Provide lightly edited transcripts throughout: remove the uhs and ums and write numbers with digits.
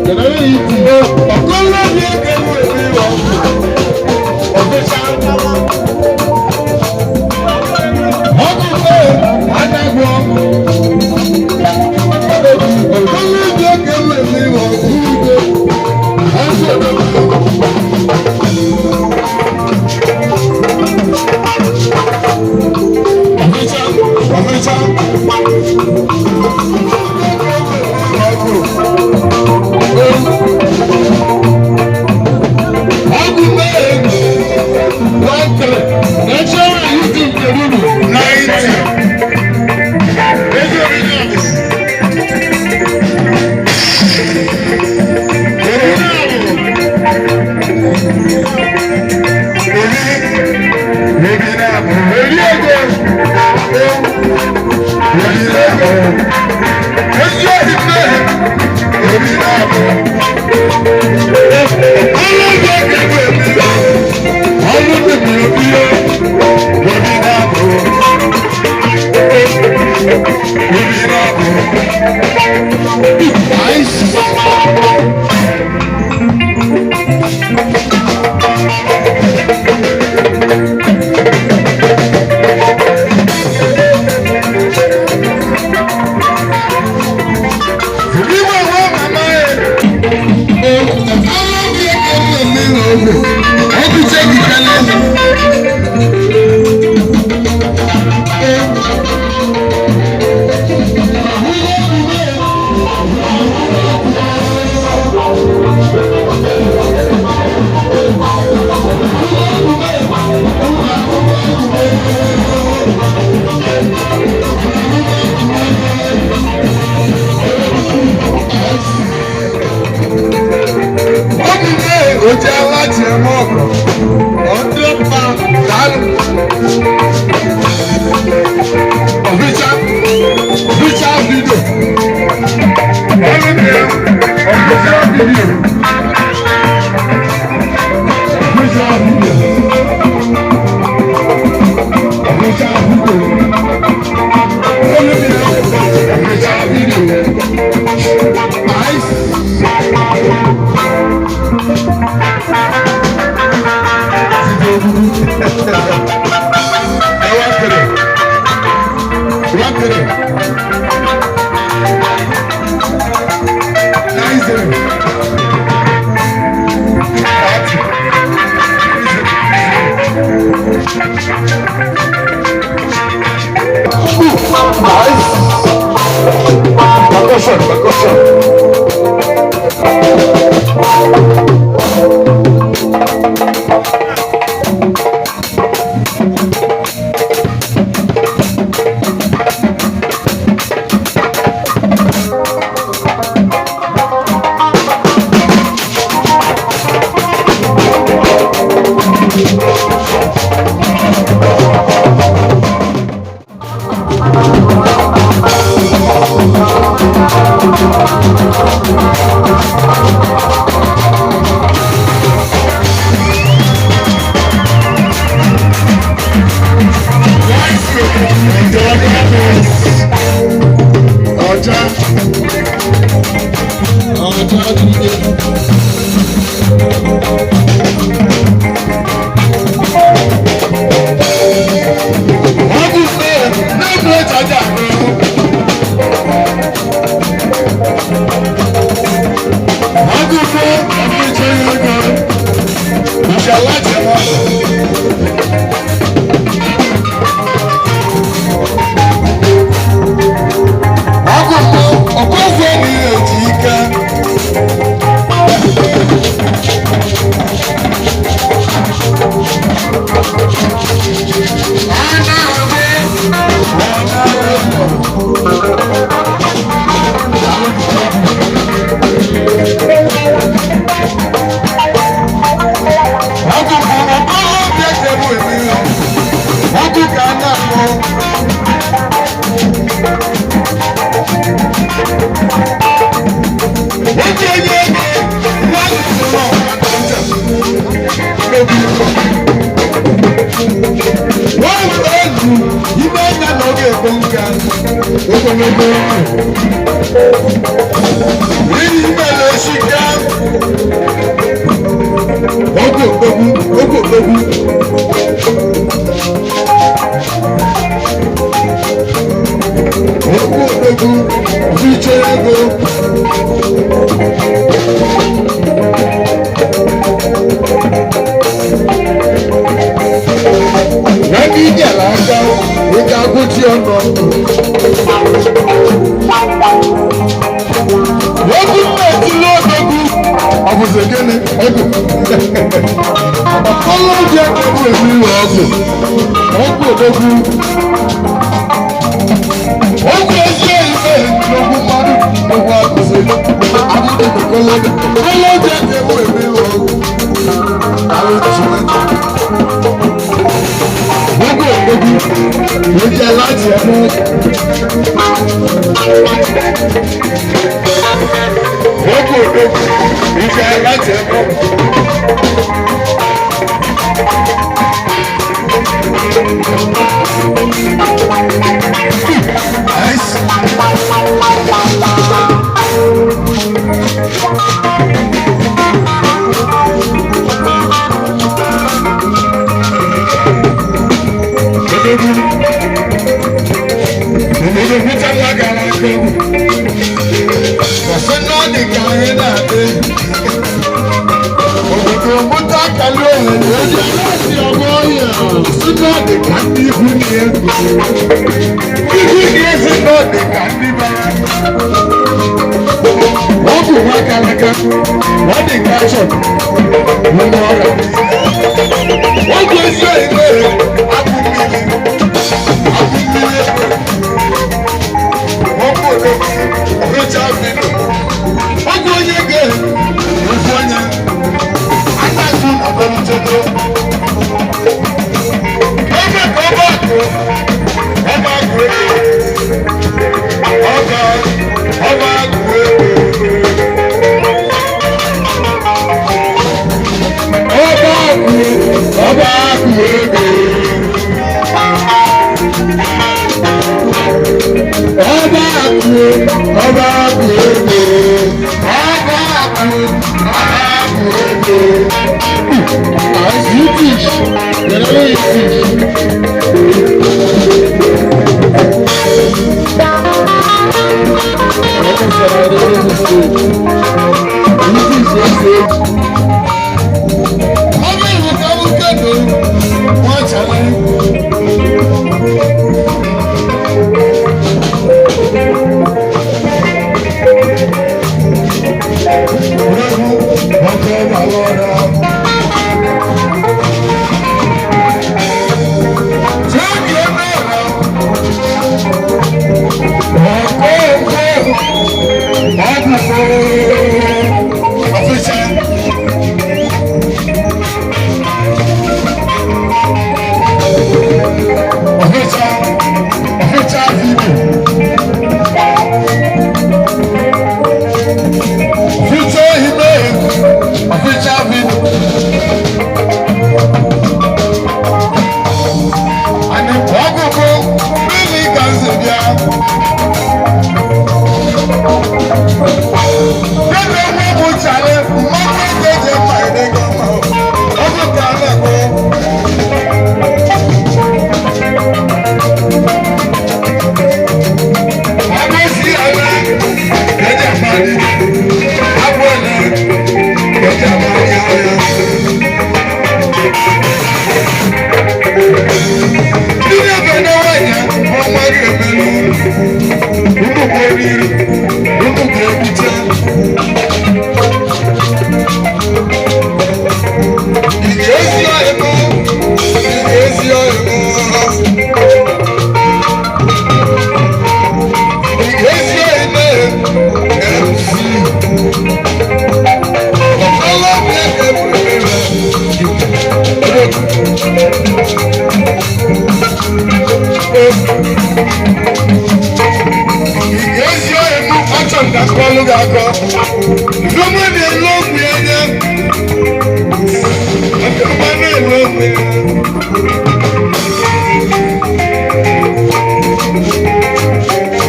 Can I eat?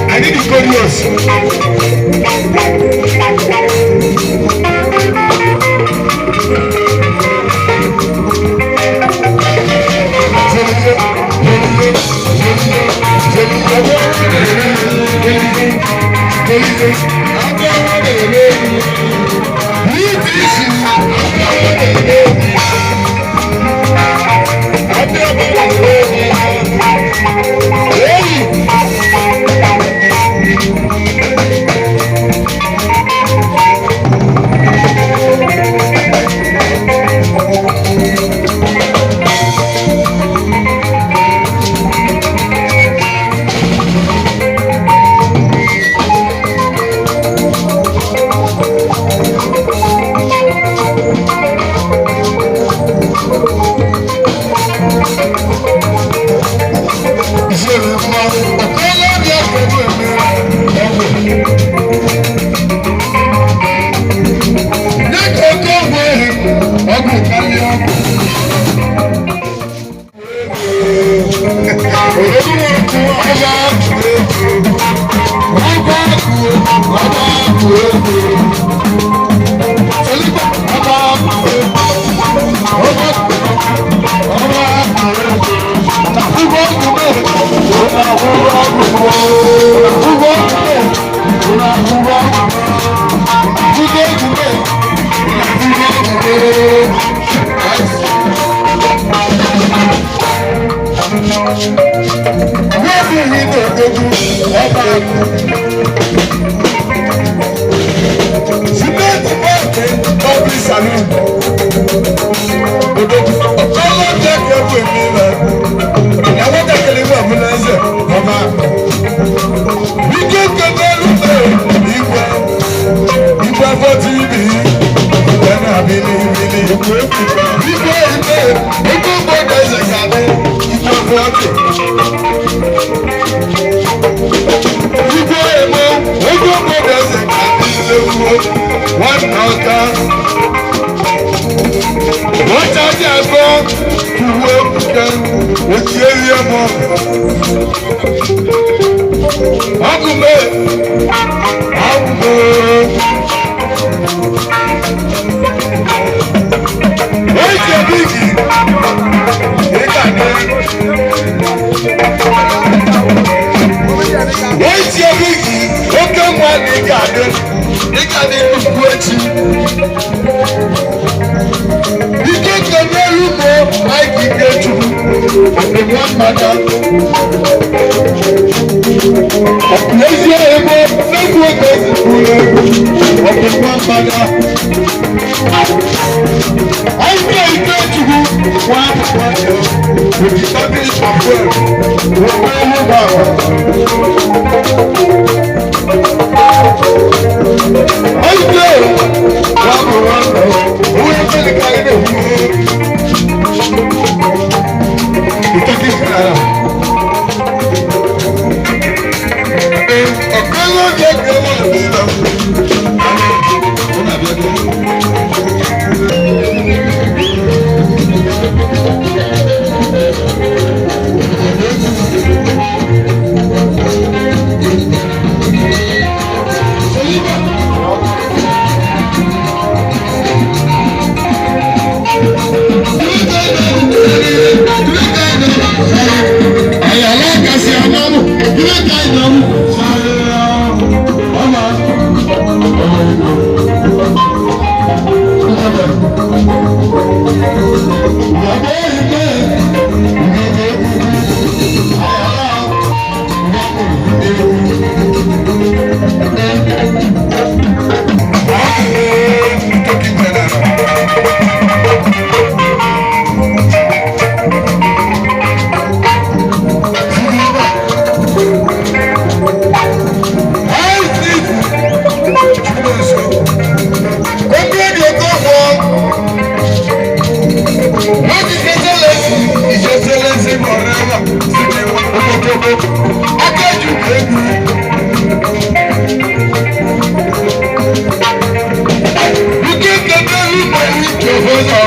I need the chorus.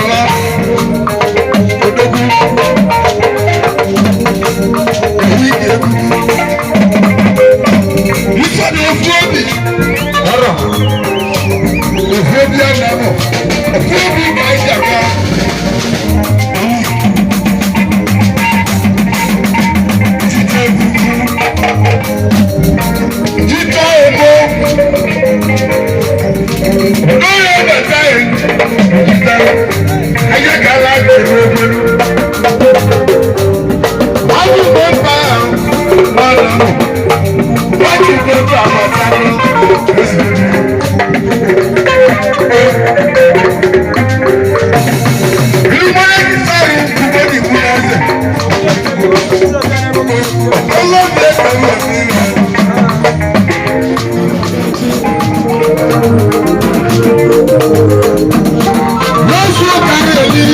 Baba. Odogu. Ewi eku. Ifa ni ofuobi. Ọ̀rọ̀. Ofuobi anamọ. Ofuobi ka ìjàkà. Jita ebo. Lórí ọ̀dọ̀ táyé. Jita. Ayékàlá gbèrú ogun. Wájú tó ń bá wọn lọ. Wájú tó ń bá wọn sáré. Ìlú mọ́lẹ́kì sáré kúkọ́ ní ìkúlẹ̀ ẹsẹ̀. Ọlọ́dún ẹ̀ka ló ń bí. Lọ́sùn ọ̀gárí ẹ̀yí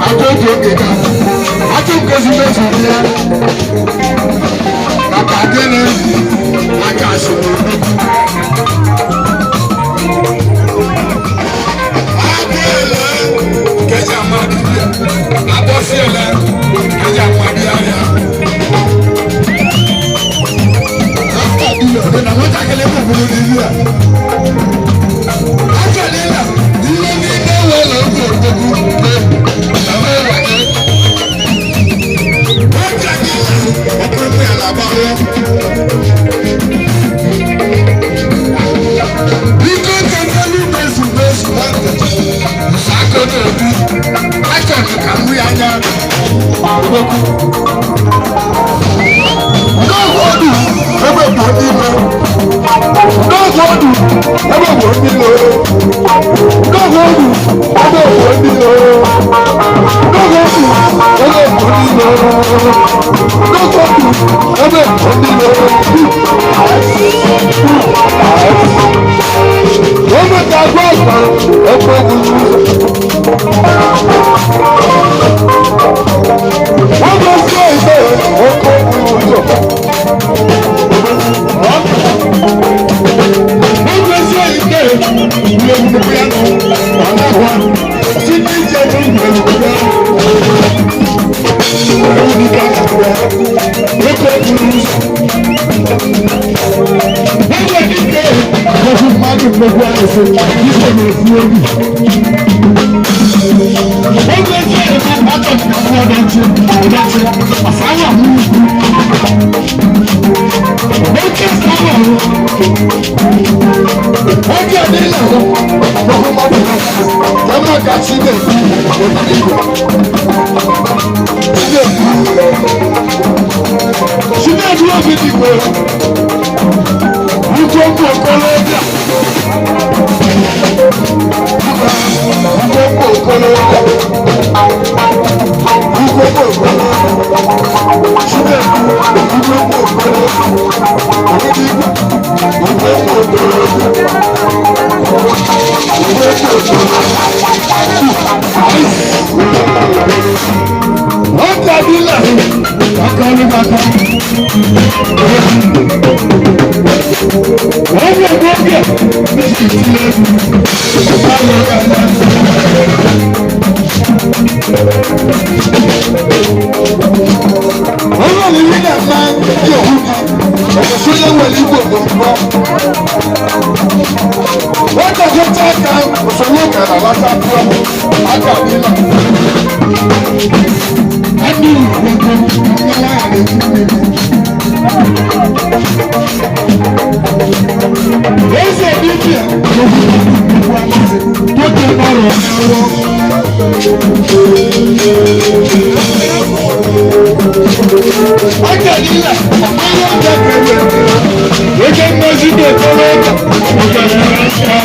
àtọ́jú òkèká. Atúnkẹ́sí mẹ́sàn-án ní ẹ. Bàbá Adélé lájà àṣìwò. Adélé kẹjà máa bí bíyà. Abọ́sí ẹ̀lẹ́ kẹjà máa bí àyà. Láfíà bíyà ọ̀dọ́ náà wọ́n jákèlé fún òfin ní ìlú ẹ̀. Láfíà nílà ilé ní ìdáwọ̀ lọ́wọ́ òdòdó pé àwọn ẹ̀wà jẹ́. Wọ́n jákèlé ọkùnrin pé àlàbà wọn. Bíkọ́ kẹ́kẹ́lú mẹ́sùn wọ́n tẹ̀tẹ̀. Ìṣàkóso òbí. Ajọ̀dún kàmú ya nya. N'ọ̀gbọ́dù ebe gbòó n'ime. N'ọ̀gbọ́dù ebe gbòó n'ime. N'ọ̀gbọ́dù ebe gbòó n'ime. N'ọ̀gbọ́dù ebe gbòó n'ime. N'ọ̀gbọ́dù ebe gbòó n'ime. Wọ́n bẹ ká gbọ́ ọ̀gbọ́n ẹgbẹ́ gbòó. Wọ́n bẹ sí ìgbẹ́ ọkọ̀ òwúrọ̀. Wọ́n bẹ sí ìgbẹ́ ìwé òwúrọ̀ ọ̀nà wa tí kí jẹ́ ní ìwé òwúrọ̀. Wọ́n ní ká àgbà ọkọ̀ òwúrọ̀. Wọ́n bẹ ní ìgbẹ́ ọkọ̀ mmadụ mmegbu arụsị ife na-efu obi. Oge ezi ebe mmadụ na-afụ ọdachi masa anya ahụ ugwu. Oke sábà oge adịla ọhụ mmadụ na mma ka chi na-ekwu obiliko. Chi na-edu obiliko. Ukoko okolobia. Ukoko okolobia. Ukoko okolobia. Ṣé ukoko okolobia? Onídìgbà. Ukoko okolobia. Ukoko okolobia. Wọ́n tàbí lẹ́yìn. Bàkà ní bàkà. Ọ̀gbọ̀n gbọ́gbẹ̀ ní ìdílé ìpàlẹ̀ ọ̀gá. Ọ̀rọ̀ mi nílẹ̀ máa ń bí òun kan, ọ̀pọ̀ tó yẹ wọlé gbogbo nǹkan. Wọ́n tẹ̀sí tẹ́ẹ̀ka òṣèlú kẹrà látà tó àgbà nílà. A ní ìgbọ̀ngàn ìgbàlá àlejò nínú. Ese dibia tó tẹ ọ̀rọ̀ ẹwọ. Ọjà nílà ọmọye ọjà kẹwẹ ojú mọsí tó tọrọ ọjà nílà ṣá.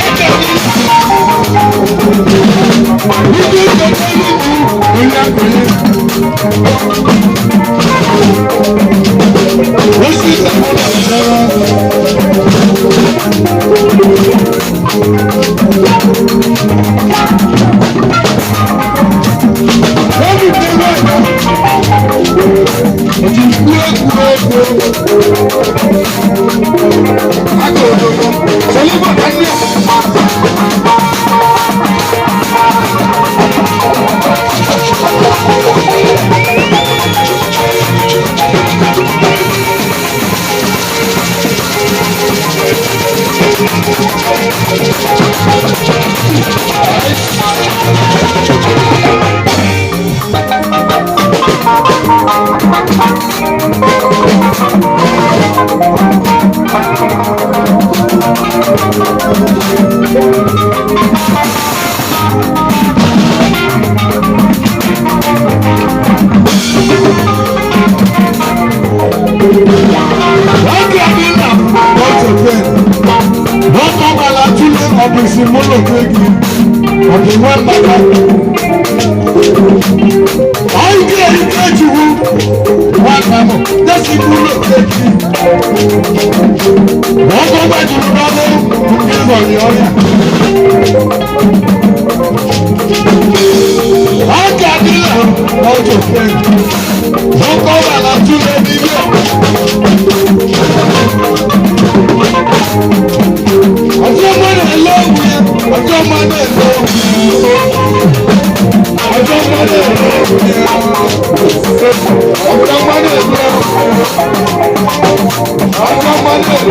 Ọjà nílà ibi tó tẹ̀lé ní ìyàgbé. Oṣù ìsàkóso ìjọba. Wọ́n ti fi wá ìgbà. Òtún kúrẹ́kúrẹ́kú. Akọ̀ òdòdó. Sọlọ́bọ̀ ká ní ọ̀. ọbụsi mụlọ gị ọdịnwa mmadụ ọyịga ike chukwu nwanna m desi mụlọ gị ọgọ gbajuru n'ọnụ nke zọrọ ọrịa ọjà nílẹ̀ ọjọ́ fẹ́ ọkọ̀ wà látúlẹ̀ nílẹ̀ ọjọ́ mọ́lẹ̀ lọ́wọ́ ọjọ́ mọ́lẹ̀ lọ́wọ́ ọjọ́ mọ́lẹ̀ lọ́wọ́ ọjọ́ mọ́lẹ̀ lọ́wọ́ ọjọ́ mọ́lẹ̀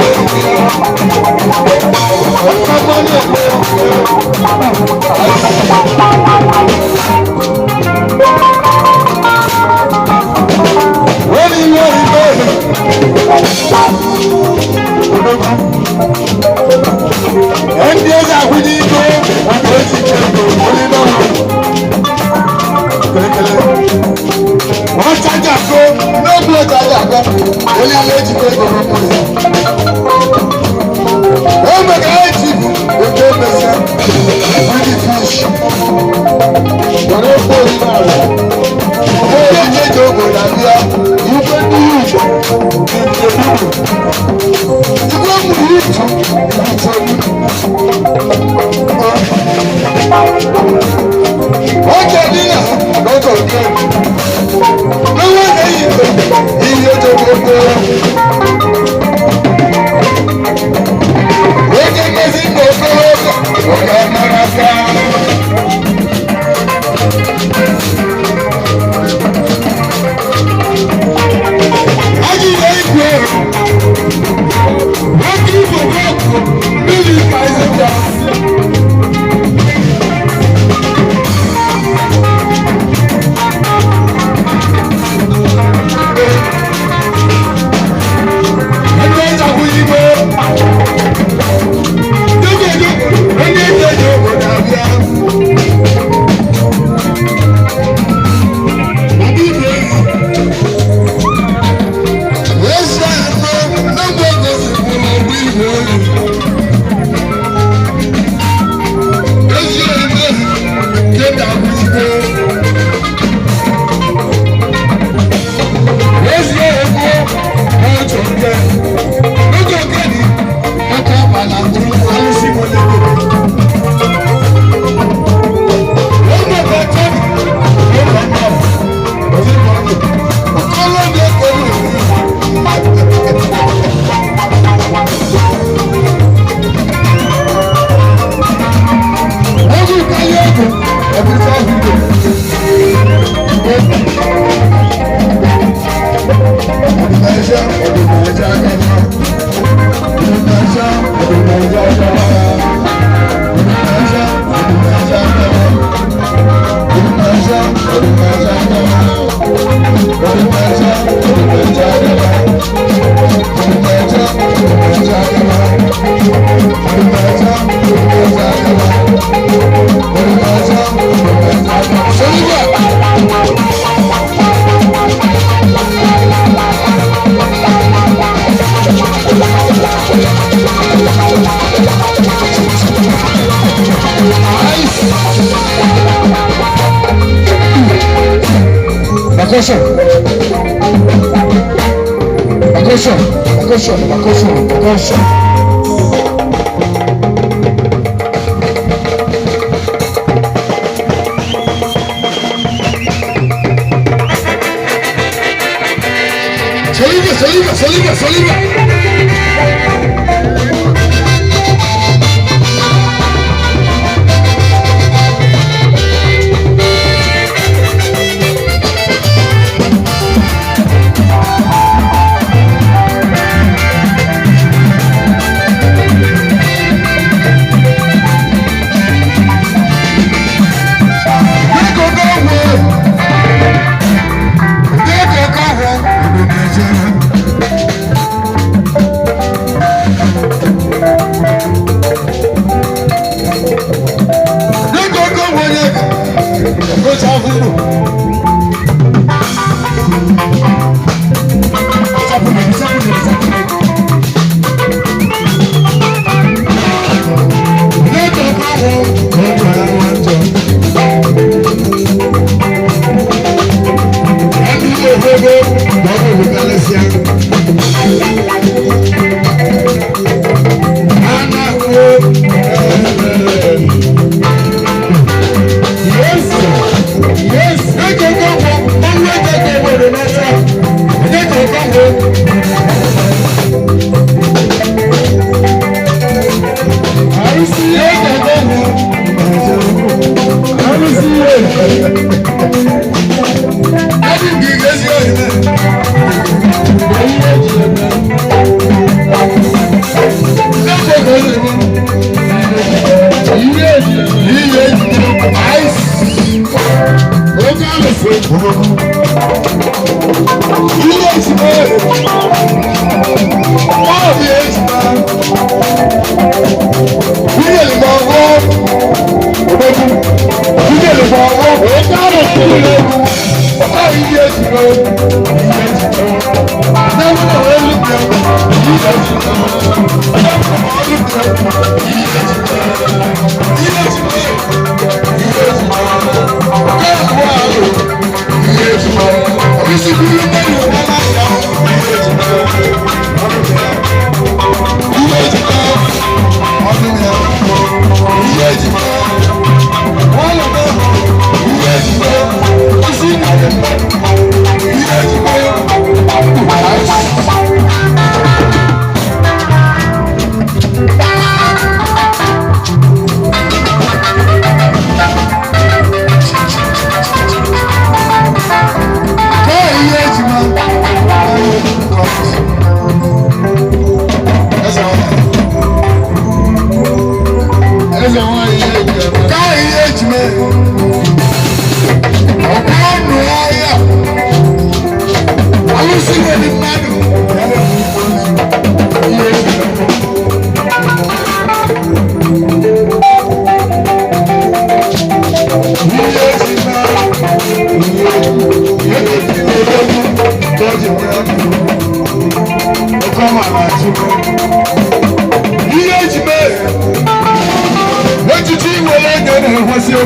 What's your